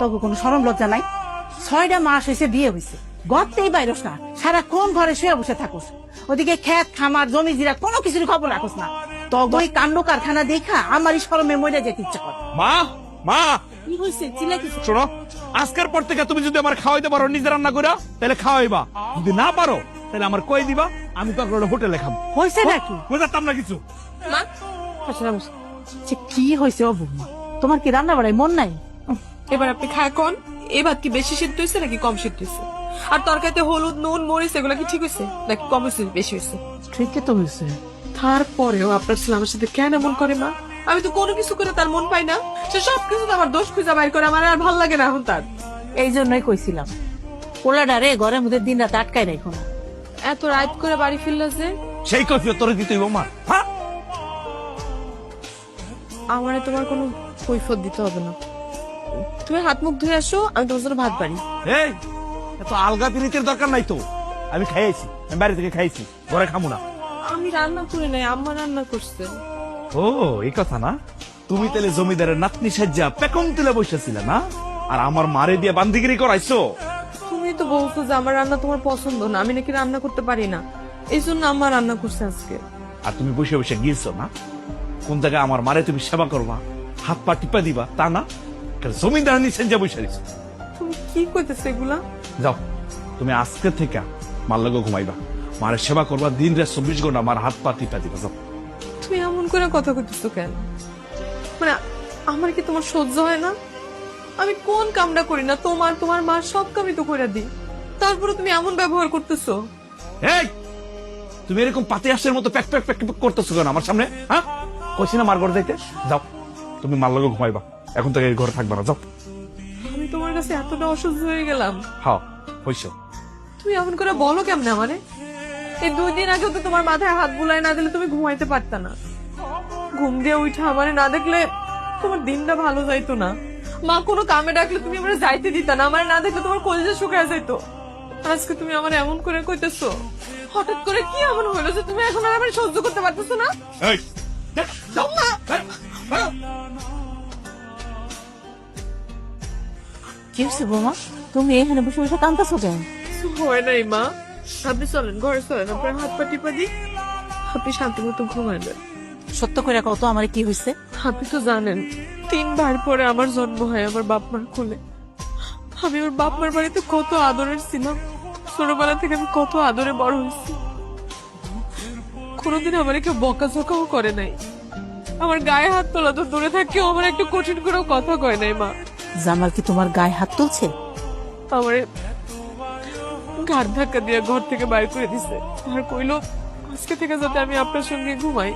তবে কোনো শরম লজ্জা নাই? 6টা মাস হয়েছে বিয়ে হয়েছে, গড়তেই বাইরস না, সারাক্ষণ ঘরে শুয়ে বসে থাকুস। ওদিকে ক্ষেত খামার জমি জিরা কোনো কিছুর খবর রাখোস না। তবে ওই কাণ্ড কারখানা দেখা আমারই শরমে মরে যেতে ইচ্ছা করে। মা মা কি হয়েছে? চিল্লাইতেছ? শোনো, আজকের পর থেকে তুমি যদি আমার খাওয়াইতে পারো নিজে রান্না করে তাহলে খাওয়াইবা, যদি না পারো তাহলে আমার কই দিবা, আমি তো হোটেলে খাবো। হয়েছে নাকি? বুঝাতাম না কিছু। মা কি হয়েছে? ও বৌমা, তোমার কি রান্না বাড়াই মন নাই? এবার আপনি খায় কোন? এই ভাত কি বেশি সিদ্ধ হয়েছে নাকি কম সিদ্ধ হয়েছে? আর তরকারিতে হলুদ নুন মরিচ এগুলো কি ঠিক হয়েছে নাকি কম হয়েছে বেশি হয়েছে? ঠিকই তো হয়েছে। তারপরেও আপনার ছেলে আমার সাথে কেন এমন করে মা? আমি তো কোনো কিছু করে তার মন পাই না, সে সবকিছু আমার দোষ খুঁজে বাইর করে, আমার আর ভালো লাগে না এখন তার। এই জন্যই কইছিলাম পোলাডারে ঘরের মধ্যে দিন রাত আটকাই রাখো না। এত রাত করে বাড়ি ফিরল যে? সেই কৈফিয়ত তোরে দিতে হইব মা। হ্যাঁ, আমারে তোমার কোনো কৈফিয়ত দিতে হবে না। তুমি হাত মুখ ধুয়ে আসো, আমি তোমার জন্য ভাত বাড়ি। এই এত আলগা পিরিতের দরকার নাই তো, আমি খাইয়েছি, আমি বাড়ি থেকে খাইছি, ঘরে খামু না। আমি রান্না করে নাই, আম্মা রান্না করছে। ও এই কথা না? তুমি তাহলে জমিদারের নাতনি সাজ্জা পেকম তুলে বসেছিল না, আর আমার মারে দিয়ে বান্দিগিরি করাইছো। তুমি তো বলছো যে আমার রান্না তোমার পছন্দ না, আমি নাকি রান্না করতে পারি না, এই জন্য আম্মা রান্না করছে আজকে। আর তুমি বসে বসে গিয়েছো না, কোন জায়গায় আমার মারে তুমি সেবা করবা, হাত পা টিপা দিবা, তা না জমিদার সাজ্জা বসে দিছো। তুমি কি কইতেছো এগুলা? যাও, তুমি আজকে থেকে মার লগে ঘুমাইবা, মারে সেবা করবা, দিন রাত 24 ঘন্টা আমার হাত পা টিপা দিবা। যাও। তুমি এমন করে কথা কইতেছো কেন? মানে আমার কি তোমার সহ্য হয় না? আমি কোন কামটা করি না, তোমার তোমার মা সব কামই তো করে দিই, তারপরে তুমি এমন ব্যবহার করতেছো। এই তুমি এরকম পাতি হাঁসের মতো প্যাক প্যাক প্যাক করতেছো কেন আমার সামনে? হ্যাঁ, কইছি না মার ঘরে যাইতে। যাও, তুমি মার লগে ঘুমাইবা, এখন থেকে এই ঘরে থাকবা না। যাও। আমি তোমার কাছে এতটা অসহ্য হয়ে গেলাম? হ্যাঁ হইছো। তুমি এমন করে বলো কেমনে আমারে? এই 2 দিন আগে তো তোমার মাথায় হাত বুলাই না দিলে তুমি ঘুমাইতে পারতা না। ঘুম দিয়ে উঠে আমারে না দেখলে তোমার দিনটা ভালো যাইতো না। মা কোনো কামে ডাকলে তুমি আমার যাইতে দিতা না, আমার না দেখলে তোমার কলিজা শুকায় যাইতো। আজকে তুমি আমার এমন করে কইতেছো, হঠাৎ করে কি এমন হলো যে তুমি এখন আর আমার সহ্য করতে পারতেছো না? এই যাও না। কি হয়েছে বৌমা, তুমি এখানে বসে বসে কাঁদতেছো কেন? হয় নাই মা, আপনি চলেন ঘরে চলেন, আপনার হাত পা টিপা দিই, আপনি শান্তি মতো ঘুমাইবেন। সত্য করে কত আমার কি হয়েছে? আপনি তো জানেন 3 বার পরে আমার জন্ম হয় আমার বাপ মার কোলে। আমি ওর বাপ মার বাড়িতে কত আদরের ছিলাম, ছোটবেলা থেকে আমি কত আদরে বড় হয়েছি। কোনোদিন আমার কেউ বকাঝকাও করে নাই, আমার গায়ে হাত তোলা তো দূরে থাকেও আমার একটু কঠিন করেও কথা কয় নাই মা। জামাল কি তোমার গায়ে হাত তুলছে? আমারে ঘাড় ধাক্কা দিয়ে ঘর থেকে বাইর করে দিছে, আর কইলো আজকে থেকে যাতে আমি আপনার সঙ্গে ঘুমাই।